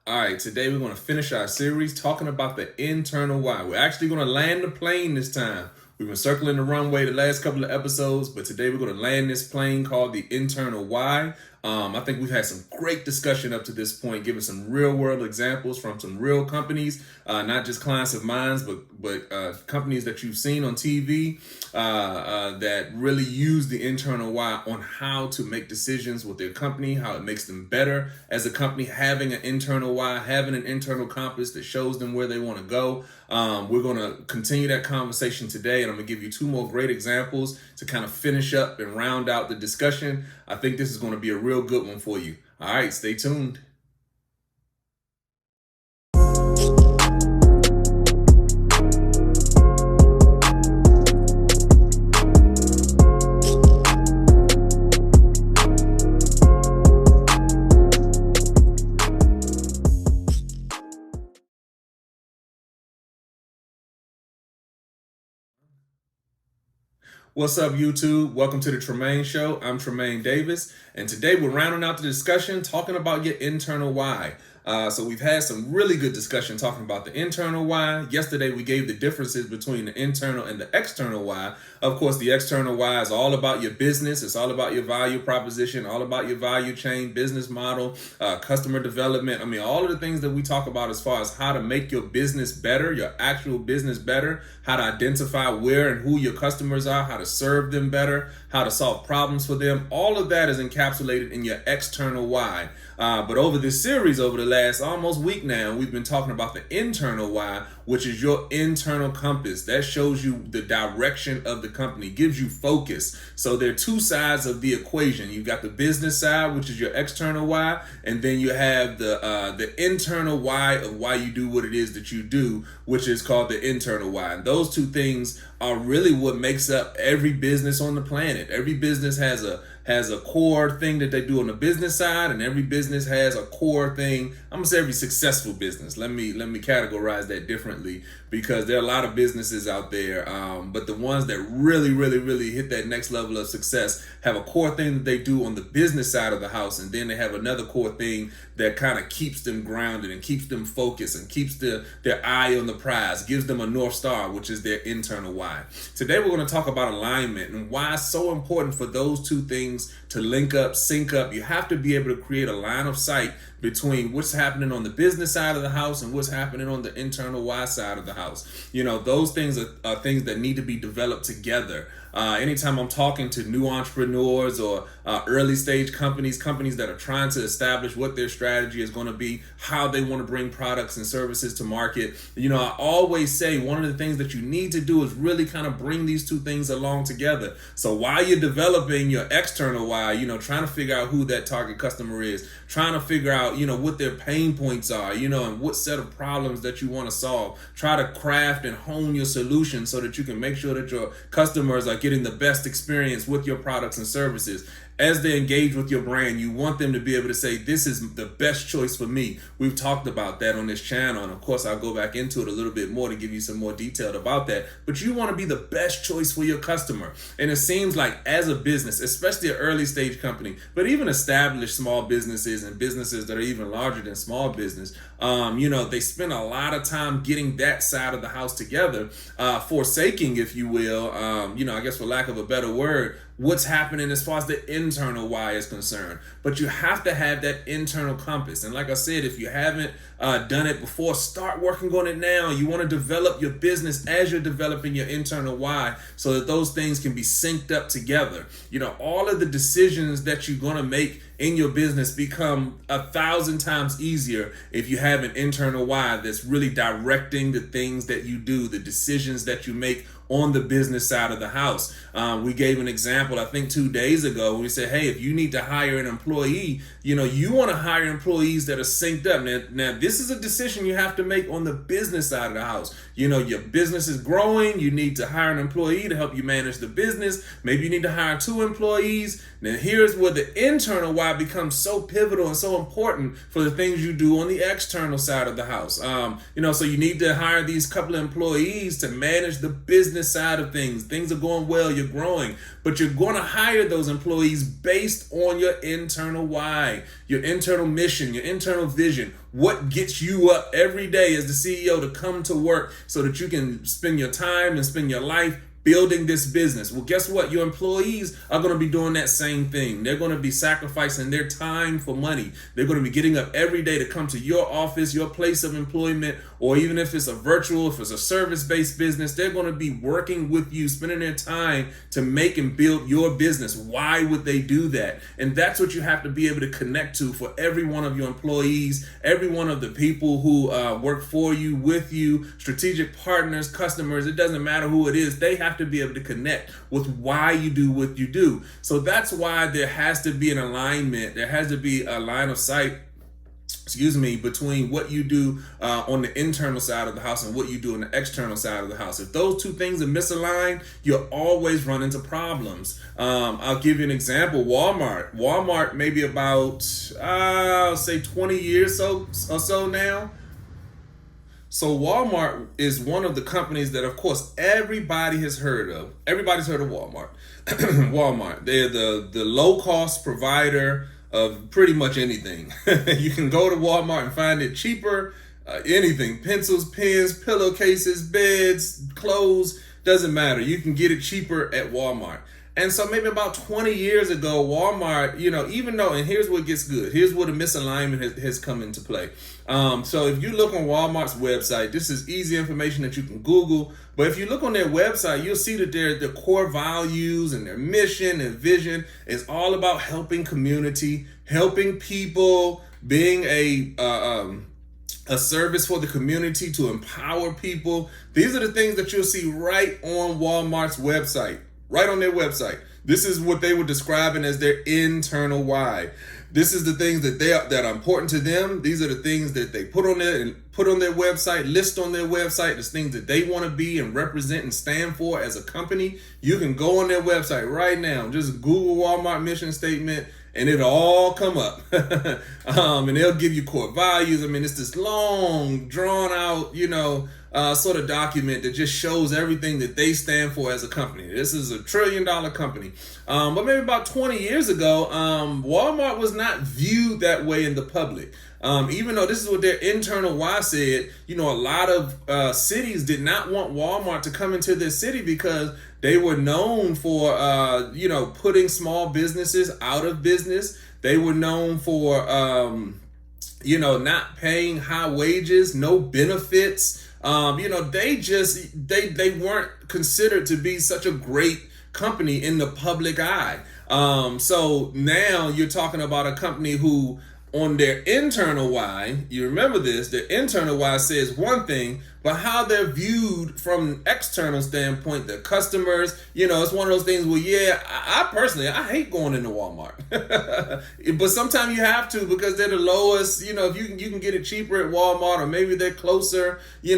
All right, today we're going to finish our series talking about the internal why. We're actually going to land the plane this time. We've been circling the runway the last couple of episodes, but today we're going to land this plane called the internal why. I think we've had some great discussion up to this point, giving some real world examples from some real companies, not just clients of mine, but companies that you've seen on TV that really use the internal why on how to make decisions with their company, how it makes them better as a company, having an internal why, having an internal compass that shows them where they want to go. We're going to continue that conversation today, and I'm going to give you two more great examples to kind of finish up and round out the discussion. I think this is going to be a real good one for you. All right, stay tuned. What's up, YouTube? Welcome to the Tremain Show. I'm Tremain Davis, and today we're rounding out the discussion talking about your internal why. So we've had some really good discussion talking about the internal why. Yesterday we gave the differences between the internal and the external why. Of course, the external why is all about your business. It's all about your value proposition, all about your value chain, business model, customer development. I mean, all of the things that we talk about as far as how to make your business better, your actual business better, how to identify where and who your customers are, how to serve them better, how to solve problems for them. All of that is encapsulated in your external why. But over this series, over the last almost week now, we've been talking about the internal why, which is your internal compass. That shows you the direction of the company, gives you focus. So there are two sides of the equation. You've got the business side, which is your external why, and then you have the internal why of why you do what it is that you do, which is called the internal why. And those two things are really what makes up every business on the planet. Every business has a core thing that they do on the business side, and every business has a core thing. I'm gonna say every successful business. Let me categorize that differently, because there are a lot of businesses out there, but the ones that really hit that next level of success have a core thing that they do on the business side of the house, and then they have another core thing that kind of keeps them grounded and keeps them focused and keeps their eye on the prize, gives them a North Star, which is their internal why. Today we're going to talk about alignment and why it's so important for those two things to link up, sync up. You have to be able to create a line of sight between what's happening on the business side of the house and what's happening on the internal why side of the house. You know, those things are things that need to be developed together. Anytime I'm talking to new entrepreneurs or early stage companies that are trying to establish what their strategy is going to be, how they want to bring products and services to market, you know, I always say one of the things that you need to do is really kind of bring these two things along together. So while you're developing your external why, you know, trying to figure out who that target customer is, trying to figure out, you know, what their pain points are, you know, and what set of problems that you want to solve. Try to craft and hone your solution so that you can make sure that your customers are getting the best experience with your products and services. As they engage with your brand, you want them to be able to say, this is the best choice for me. We've talked about that on this channel, and of course I'll go back into it a little bit more to give you some more detail about that. But you want to be the best choice for your customer. And it seems like as a business, especially an early stage company, but even established small businesses and businesses that are even larger than small business, you know, they spend a lot of time getting that side of the house together, forsaking, if you will, you know, I guess for lack of a better word, what's happening as far as the internal why is concerned. But you have to have that internal compass. And like I said, if you haven't done it before, start working on it now. You want to develop your business as you're developing your internal why, so that those things can be synced up together. You know, all of the decisions that you're going to make in your business become 1,000 times easier if you have an internal why that's really directing the things that you do, the decisions that you make on the business side of the house. We gave an example, I think 2 days ago, when we said, hey, if you need to hire an employee, you know, you want to hire employees that are synced up. Now, this is a decision you have to make on the business side of the house. You know, your business is growing. You need to hire an employee to help you manage the business. Maybe you need to hire 2 employees. Now here's where the internal why becomes so pivotal and so important for the things you do on the external side of the house. So you need to hire these couple of employees to manage the business side of things. Things are going well, you're growing, but you're going to hire those employees based on your internal why, your internal mission, your internal vision. What gets you up every day as the CEO to come to work so that you can spend your time and spend your life building this business? Well, guess what? Your employees are going to be doing that same thing. They're going to be sacrificing their time for money. They're going to be getting up every day to come to your office, your place of employment, or even if it's a virtual, if it's a service-based business, they're going to be working with you, spending their time to make and build your business. Why would they do that? And that's what you have to be able to connect to for every one of your employees, every one of the people who work for you, with you, strategic partners, customers. It doesn't matter who it is. They have to be able to connect with why you do what you do. So that's why there has to be an alignment. There has to be a line of sight, between what you do on the internal side of the house and what you do on the external side of the house. If those two things are misaligned, you'll always run into problems. I'll give you an example. Walmart, maybe about, say 20 years or so now. So Walmart is one of the companies that, of course, everybody has heard of. Everybody's heard of Walmart. Walmart, they're the low-cost provider of pretty much anything. You can go to Walmart and find it cheaper, anything, pencils, pens, pillowcases, beds, clothes, doesn't matter. You can get it cheaper at Walmart. And so maybe about 20 years ago, Walmart, even though, and here's what gets good. Here's where the misalignment has come into play. So if you look on Walmart's website, this is easy information that you can Google. But if you look on their website, you'll see that their core values and their mission and vision is all about helping community, helping people, being a service for the community to empower people. These are the things that you'll see right on Walmart's website. Right on their website. This is what they were describing as their internal why. This is the things that are important to them. These are the things that they put on their website, list on their website, the things that they want to be and represent and stand for as a company. You can go on their website right now, just Google Walmart mission statement, and it'll all come up. And they'll give you core values. I mean, it's this long, drawn out, sort of document that just shows everything that they stand for as a company. This is $1 trillion company. But maybe about 20 years ago, Walmart was not viewed that way in the public. Even though this is what their internal why said, a lot of cities did not want Walmart to come into their city because they were known for, putting small businesses out of business. They were known for, not paying high wages, no benefits. They weren't considered to be such a great company in the public eye. So now you're talking about a company who, on their internal why, you remember this, their internal why says one thing, but how they're viewed from an external standpoint, the customers, it's one of those things where, I personally hate going into Walmart. But sometimes you have to because they're the lowest, if you can get it cheaper at Walmart or maybe they're closer, you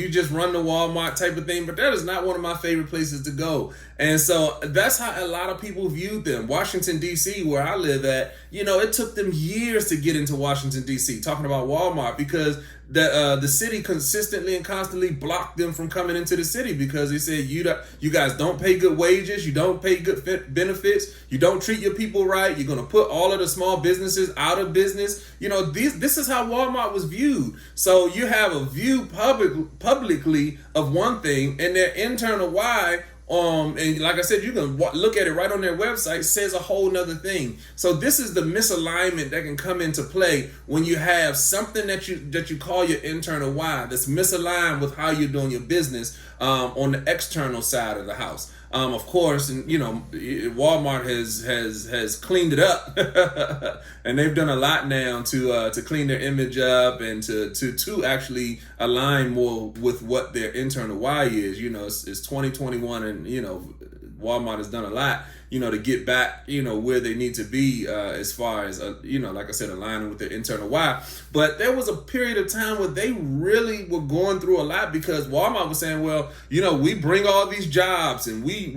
just run the Walmart type of thing, but that is not one of my favorite places to go. And so that's how a lot of people viewed them. Washington, D.C., where I live at, it took them years to get into Washington, D.C., talking about Walmart, because the city consistently and constantly blocked them from coming into the city because they said, you guys don't pay good wages, you don't pay good benefits, you don't treat your people right, you're going to put all of the small businesses out of business. This is how Walmart was viewed. So you have a view publicly of one thing, and their internal why, and like I said, you can look at it right on their website, says a whole nother thing. So this is the misalignment that can come into play when you have something that you call your internal why that's misaligned with how you're doing your business on the external side of the house. Of course, and Walmart has cleaned it up, and they've done a lot now to clean their image up and to actually align more with what their internal why is. It's 2021, and Walmart has done a lot, to get back, where they need to be as far as, like I said, aligning with their internal why. But there was a period of time where they really were going through a lot because Walmart was saying, well, we bring all these jobs and we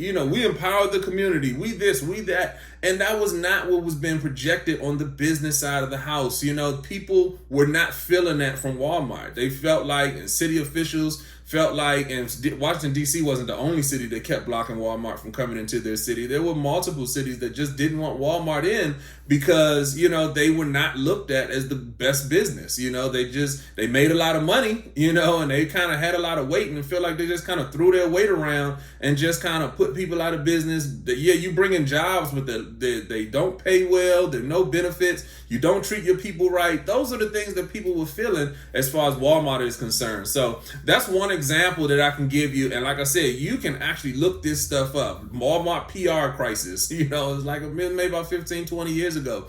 empower the community. We this, we that. And that was not what was being projected on the business side of the house. People were not feeling that from Walmart. They felt like, and city officials felt like, and Washington, D.C. wasn't the only city that kept blocking Walmart from coming into their city. There were multiple cities that just didn't want Walmart in because, they were not looked at as the best business. They made a lot of money, and they kind of had a lot of weight and feel like they just kind of threw their weight around and just kind of put people out of business. You bring in jobs, but they don't pay well. There are no benefits. You don't treat your people right. Those are the things that people were feeling as far as Walmart is concerned. So that's one example that I can give you. And like I said, you can actually look this stuff up. Walmart PR crisis, it's like maybe about 15, 20 years ago.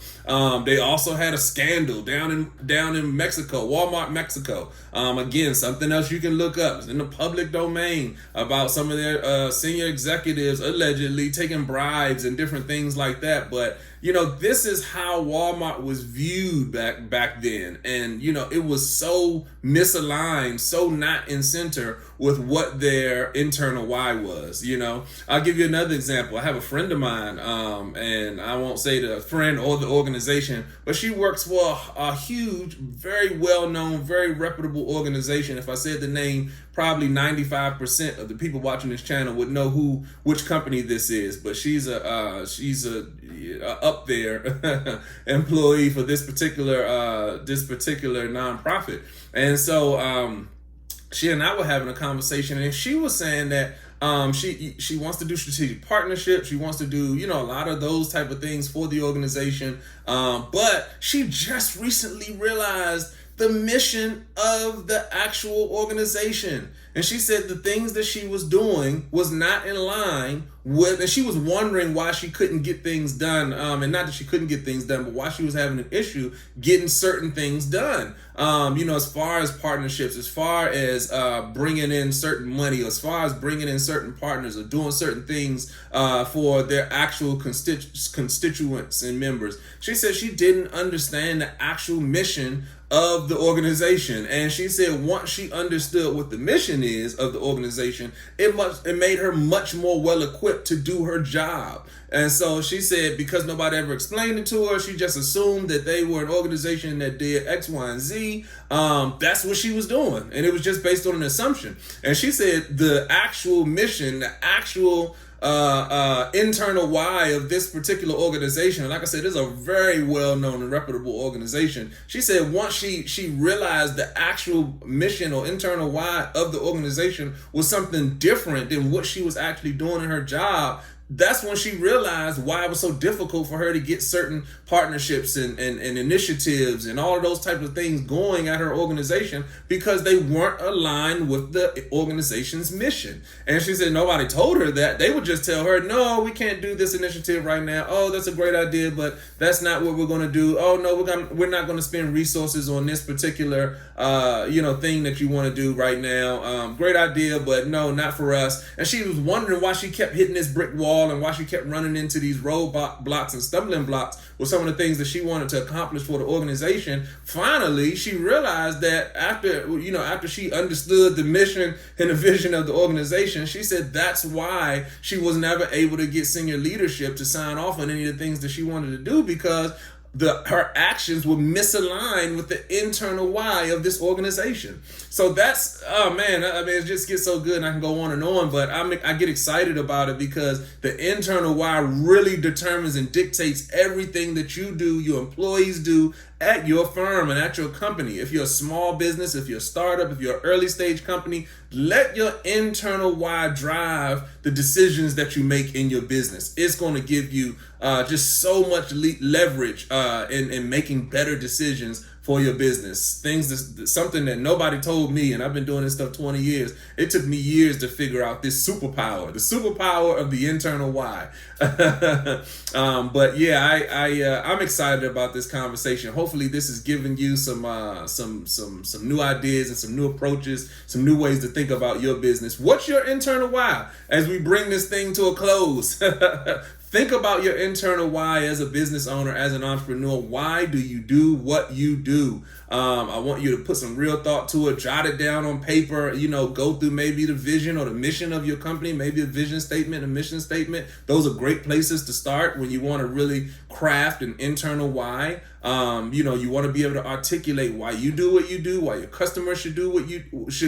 They also had a scandal down in Mexico, Walmart, Mexico. Again, something else you can look up. It's in the public domain about some of their senior executives allegedly taking bribes and different things like that. But this is how Walmart was viewed back then. And, it was so misaligned, so not in center with what their internal why was. I'll give you another example. I have a friend of mine, and I won't say the friend or the organization, but she works for a huge, very well-known, very reputable organization. If I said the name, probably 95% of the people watching this channel would know which company this is. But she's a up there employee for this particular nonprofit. And so she and I were having a conversation, and she was saying that she wants to do strategic partnerships. She wants to do, a lot of those type of things for the organization. But she just recently realized the mission of the actual organization. And she said the things that she was doing was not in line with, and she was wondering why she couldn't get things done. And not that she couldn't get things done, but why she was having an issue getting certain things done. As far as partnerships, as far as bringing in certain money, as far as bringing in certain partners or doing certain things for their actual constituents and members. She said she didn't understand the actual mission of the organization. And she said once she understood what the mission is of the organization, it made her much more well equipped to do her job. And so she said because nobody ever explained it to her, she just assumed that they were an organization that did X, Y, and Z. That's what she was doing. And it was just based on an assumption. And she said the actual mission, the actual internal why of this particular organization, and like I said, this is a very well-known and reputable organization. She said once she realized the actual mission or internal why of the organization was something different than what she was actually doing in her job, that's when she realized why it was so difficult for her to get certain partnerships and initiatives and all of those types of things going at her organization, because they weren't aligned with the organization's mission. And she said nobody told her that. They would just tell her, no, we can't do this initiative right now. Oh, that's a great idea, but that's not what we're going to do. Oh, no, we're not going to spend resources on this particular thing that you want to do right now. Great idea, but no, not for us. And she was wondering why she kept hitting this brick wall and why she kept running into these roadblocks and stumbling blocks with some of the things that she wanted to accomplish for the organization. Finally, she realized that after she understood the mission and the vision of the organization, she said that's why she was never able to get senior leadership to sign off on any of the things that she wanted to do, because her actions were misaligned with the internal why of this organization. So that's, oh man, I mean, it just gets so good and I can go on, but I get excited about it because the internal why really determines and dictates everything that you do, your employees do at your firm and at your company. If you're a small business, if you're a startup, if you're an early stage company, let your internal why drive the decisions that you make in your business. It's going to give you just so much leverage in making better decisions for your business. Something that nobody told me, and I've been doing this stuff 20 years. It took me years to figure out this superpower, the superpower of the internal why. But yeah, I'm excited about this conversation. Hopefully this is giving you some new ideas and some new approaches, some new ways to think about your business. What's your internal why as we bring this thing to a close? Think about your internal why as a business owner, as an entrepreneur. Why do you do what you do? I want you to put some real thought to it, jot it down on paper, go through maybe the vision or the mission of your company, maybe a vision statement, a mission statement. Those are great places to start when you want to really craft an internal why. You want to be able to articulate why you do what you do, why your customers should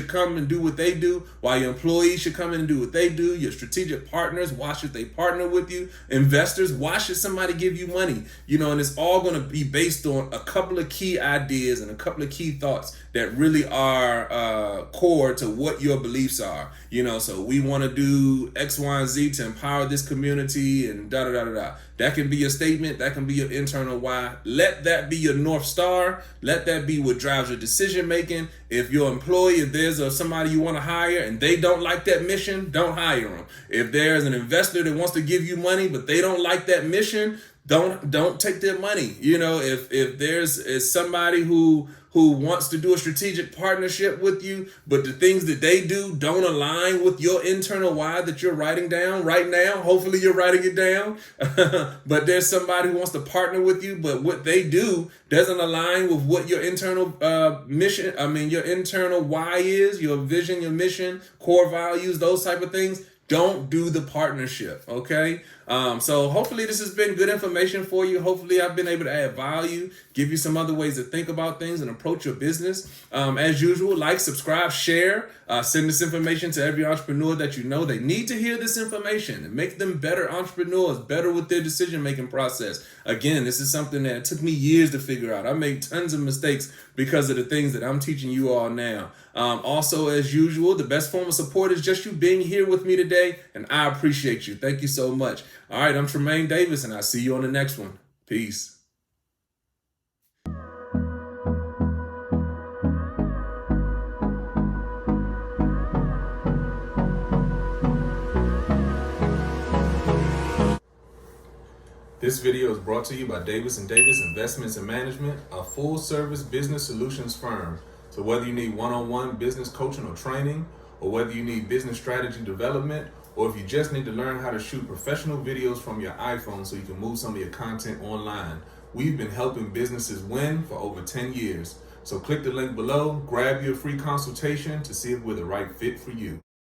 come and do what they do, why your employees should come in and do what they do, your strategic partners, why should they partner with you, investors, why should somebody give you money, and it's all going to be based on a couple of key ideas and a couple of key thoughts that really are core to what your beliefs are. So we want to do X, Y, and Z to empower this community and da da da da da. That can be your statement. That can be your internal why. Let that be your North Star. Let that be what drives your decision making. If your employee, if there's somebody you want to hire and they don't like that mission, don't hire them. If there's an investor that wants to give you money but they don't like that mission, don't take their money. If there's somebody who wants to do a strategic partnership with you, but the things that they do don't align with your internal why that you're writing down right now. Hopefully you're writing it down. But there's somebody who wants to partner with you, but what they do doesn't align with what your internal your internal why is, your vision, your mission, core values, those type of things. Don't do the partnership, okay? So hopefully this has been good information for you. Hopefully I've been able to add value, give you some other ways to think about things and approach your business. As usual, like, subscribe, share, send this information to every entrepreneur that you know. They need to hear this information and make them better entrepreneurs, better with their decision-making process. Again, this is something that took me years to figure out. I made tons of mistakes because of the things that I'm teaching you all now. Also, as usual, the best form of support is just you being here with me today, and I appreciate you. Thank you so much. All right, I'm Tremain Davis, and I'll see you on the next one. Peace. This video is brought to you by Davis & Davis Investments and Management, a full-service business solutions firm. So whether you need one-on-one business coaching or training, or whether you need business strategy development, or if you just need to learn how to shoot professional videos from your iPhone so you can move some of your content online, we've been helping businesses win for over 10 years. So click the link below, grab your free consultation to see if we're the right fit for you.